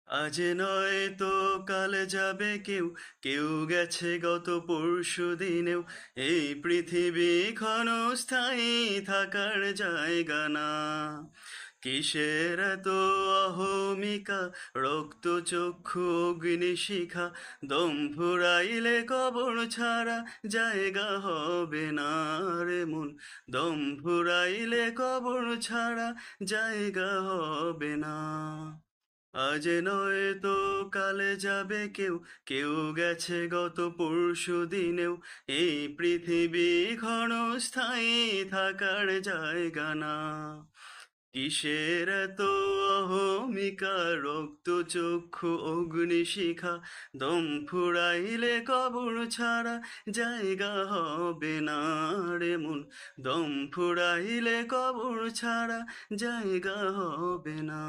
আজ নয় তো কাল যাবে কেউ, কেউ গেছে গত পরশু দিনেও। এই পৃথিবী ক্ষণস্থায়ী থাকার জায়গা না। কিসের এত অহমিকা, রক্ত চক্ষু অগ্নিশিখা, দম ফুরাইলে কবর ছাড়া জায়গা হবে না রে মন। দম ফুরাইলে কবর ছাড়া জায়গা হবে না। আজ নয় তো কালে যাবে কেউ, কেউ গেছে গত পরশু দিনেও। এই পৃথিবী ক্ষণস্থায়ী থাকার জায়গা না। কিসের এত অহমিকা, রক্ত চক্ষু অগ্নিশিখা, দম ফুরাইলে কবর ছাড়া জায়গা হবে না রে মন। দম ফুরাইলে কবর ছাড়া জায়গা হবে না।